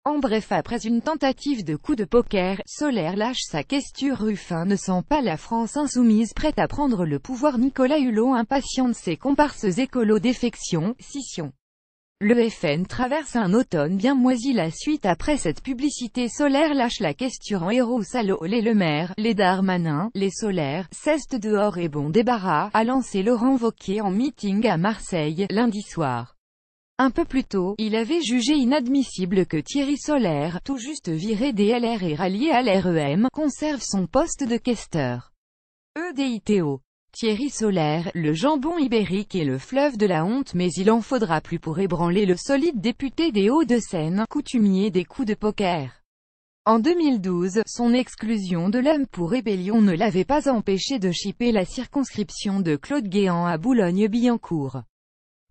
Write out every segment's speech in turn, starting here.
En bref, après une tentative de coup de poker, Solaire lâche sa question. Ruffin ne sent pas la France insoumise prête à prendre le pouvoir. Nicolas Hulot impatient de ses comparses écolos. Défection, scission. Le FN traverse un automne bien moisi. La suite après cette publicité. Solaire lâche la question. Héros salaud, les Le Maire, les Darmanin, les Solaire, ceste dehors et bon débarras, a lancé Laurent Wauquiez en meeting à Marseille, lundi soir. Un peu plus tôt, il avait jugé inadmissible que Thierry Solaire, tout juste viré des LR et rallié à l'REM, conserve son poste de questeur. EDITO. Thierry Solaire, le jambon ibérique et le fleuve de la honte, mais il en faudra plus pour ébranler le solide député des Hauts-de-Seine, coutumier des coups de poker. En 2012, son exclusion de l'homme pour rébellion ne l'avait pas empêché de chipper la circonscription de Claude Guéant à Boulogne-Billancourt.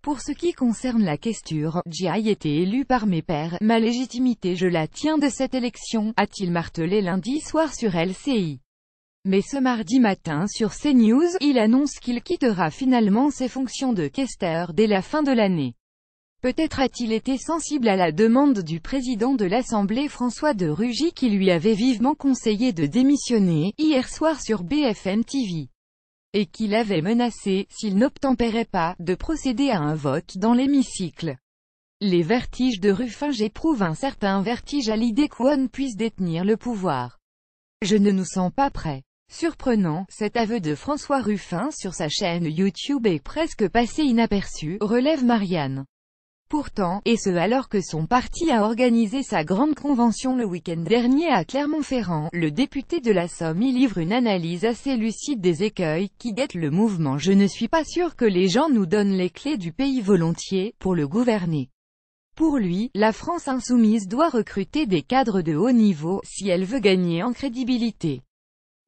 Pour ce qui concerne la questure, j'ai été élu par mes pairs, ma légitimité je la tiens de cette élection, a-t-il martelé lundi soir sur LCI. Mais ce mardi matin sur CNews, il annonce qu'il quittera finalement ses fonctions de questeur dès la fin de l'année. Peut-être a-t-il été sensible à la demande du président de l'Assemblée François de Rugy qui lui avait vivement conseillé de démissionner, hier soir sur BFM TV. Et qu'il avait menacé, s'il n'obtempérait pas, de procéder à un vote dans l'hémicycle. Les vertiges de Ruffin. J'éprouve un certain vertige à l'idée qu'on puisse détenir le pouvoir. Je ne nous sens pas prêts. Surprenant, cet aveu de François Ruffin sur sa chaîne YouTube est presque passé inaperçu, relève Marianne. Pourtant, et ce alors que son parti a organisé sa grande convention le week-end dernier à Clermont-Ferrand, le député de la Somme y livre une analyse assez lucide des écueils qui guettent le mouvement. Je ne suis pas sûr que les gens nous donnent les clés du pays volontiers, pour le gouverner. Pour lui, la France insoumise doit recruter des cadres de haut niveau, si elle veut gagner en crédibilité.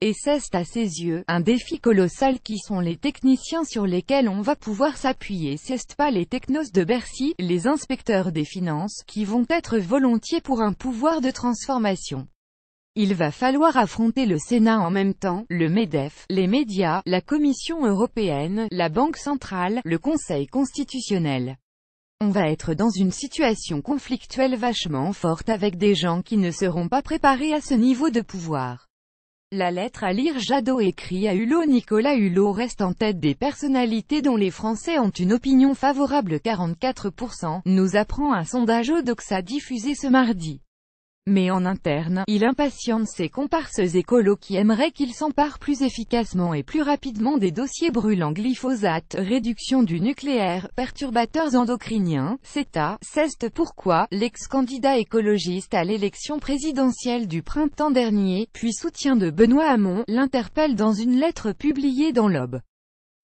Et c'est à ses yeux, un défi colossal. Qui sont les techniciens sur lesquels on va pouvoir s'appuyer? C'est pas les technos de Bercy, les inspecteurs des finances, qui vont être volontiers pour un pouvoir de transformation. Il va falloir affronter le Sénat en même temps, le MEDEF, les médias, la Commission européenne, la Banque centrale, le Conseil constitutionnel. On va être dans une situation conflictuelle vachement forte avec des gens qui ne seront pas préparés à ce niveau de pouvoir. La lettre à lire. Jadot écrit à Hulot. Nicolas Hulot reste en tête des personnalités dont les Français ont une opinion favorable. 44%, nous apprend un sondage Odoxa diffusé ce mardi. Mais en interne, il impatiente ses comparses écolos qui aimeraient qu'il s'empare plus efficacement et plus rapidement des dossiers brûlants. Glyphosate, réduction du nucléaire, perturbateurs endocriniens, CETA, c'est pourquoi l'ex-candidat écologiste à l'élection présidentielle du printemps dernier, puis soutien de Benoît Hamon, l'interpelle dans une lettre publiée dans l'Aube.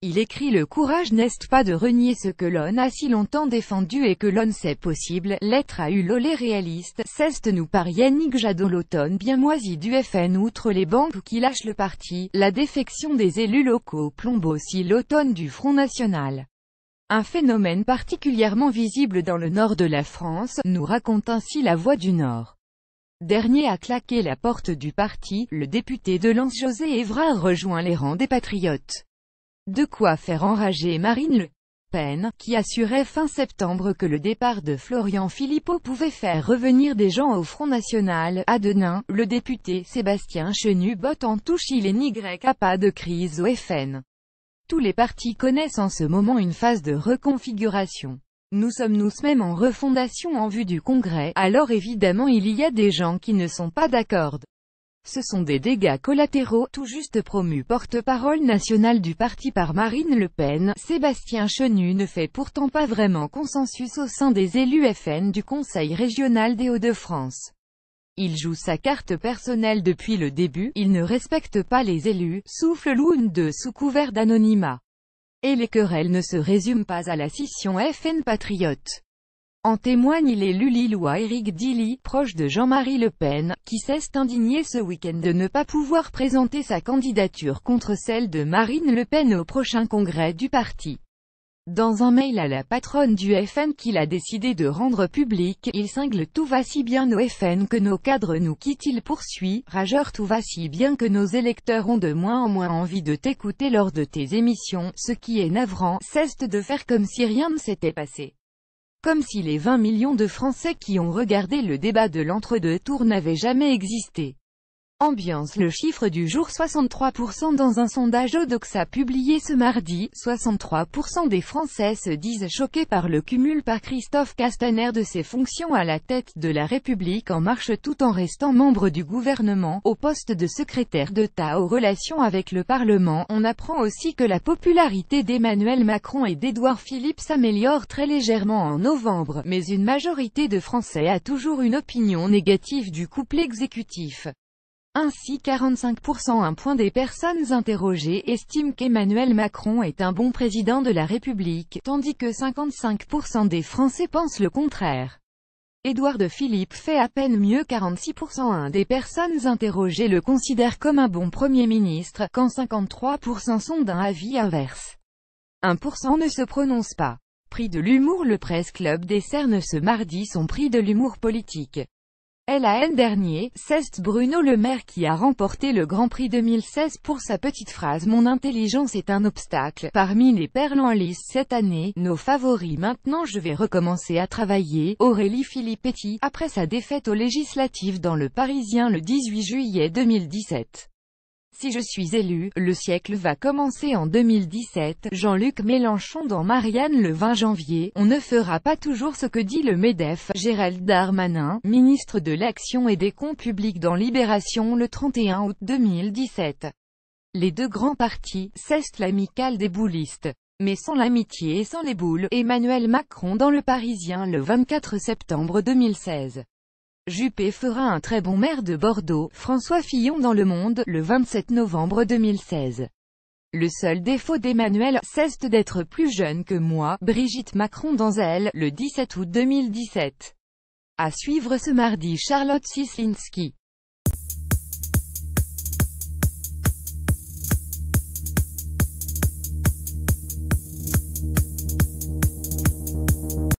Il écrit: le courage n'est pas de renier ce que l'on a si longtemps défendu et que l'on sait possible. Lettre à Hulot. Les réalistes, c'est nous par Yannick Jadot. L'automne bien moisi du FN. Outre les banques qui lâchent le parti, la défection des élus locaux plombe aussi l'automne du Front National. Un phénomène particulièrement visible dans le nord de la France, nous raconte ainsi La Voix du Nord. Dernier a claqué la porte du parti, le député de Lens José Évrard rejoint les rangs des patriotes. De quoi faire enrager Marine Le Pen, qui assurait fin septembre que le départ de Florian Philippot pouvait faire revenir des gens au Front National. À Denain, le député Sébastien Chenu botte en touche. Il est n'y a pas de crise au FN. Tous les partis connaissent en ce moment une phase de reconfiguration. Nous sommes nous-mêmes en refondation en vue du Congrès, alors évidemment il y a des gens qui ne sont pas d'accord. Ce sont des dégâts collatéraux. Tout juste promu porte-parole national du parti par Marine Le Pen, Sébastien Chenu ne fait pourtant pas vraiment consensus au sein des élus FN du Conseil régional des Hauts-de-France. Il joue sa carte personnelle depuis le début, il ne respecte pas les élus, souffle l'une de sous couvert d'anonymat. Et les querelles ne se résument pas à la scission FN patriote. En témoigne l'élu lillois Éric Dilly, proche de Jean-Marie Le Pen, qui s'est indigné ce week-end de ne pas pouvoir présenter sa candidature contre celle de Marine Le Pen au prochain congrès du parti. Dans un mail à la patronne du FN qu'il a décidé de rendre public, il cingle: tout va si bien au FN que nos cadres nous quittent. Il poursuit: rageur, tout va si bien que nos électeurs ont de moins en moins envie de t'écouter lors de tes émissions. Ce qui est navrant, c'est de faire comme si rien ne s'était passé. Comme si les 20 millions de Français qui ont regardé le débat de l'entre-deux tours n'avaient jamais existé. Ambiance. Le chiffre du jour: 63% dans un sondage Odoxa publié ce mardi. 63% des Français se disent choqués par le cumul par Christophe Castaner de ses fonctions à la tête de La République En Marche tout en restant membre du gouvernement, au poste de secrétaire d'État aux relations avec le Parlement. On apprend aussi que la popularité d'Emmanuel Macron et d'Édouard Philippe s'améliore très légèrement en novembre, mais une majorité de Français a toujours une opinion négative du couple exécutif. Ainsi 45%, un point des personnes interrogées, estiment qu'Emmanuel Macron est un bon président de la République, tandis que 55% des Français pensent le contraire. Édouard Philippe fait à peine mieux, 46%. Un des personnes interrogées le considère comme un bon Premier ministre, quand 53% sont d'un avis inverse. 1% ne se prononce pas. Prix de l'humour. Le Presse Club décerne ce mardi son prix de l'humour politique. L'an dernier, c'est Bruno Le Maire qui a remporté le Grand Prix 2016 pour sa petite phrase « Mon intelligence est un obstacle ». Parmi les perles en lice cette année, nos favoris. Maintenant je vais recommencer à travailler. Aurélie Filippetti, après sa défaite aux législatives dans Le Parisien le 18 juillet 2017. Si je suis élu, le siècle va commencer en 2017. Jean-Luc Mélenchon dans Marianne le 20 janvier. On ne fera pas toujours ce que dit le MEDEF. Gérald Darmanin, ministre de l'Action et des Comptes Publics dans Libération le 31 août 2017. Les deux grands partis, c'est l'amicale des boulistes. Mais sans l'amitié et sans les boules. Emmanuel Macron dans Le Parisien le 24 septembre 2016. Juppé fera un très bon maire de Bordeaux. François Fillon dans Le Monde, le 27 novembre 2016. Le seul défaut d'Emmanuel, c'est d'être plus jeune que moi. Brigitte Macron dans Elle, le 17 août 2017. À suivre ce mardi. Charlotte Sislinski.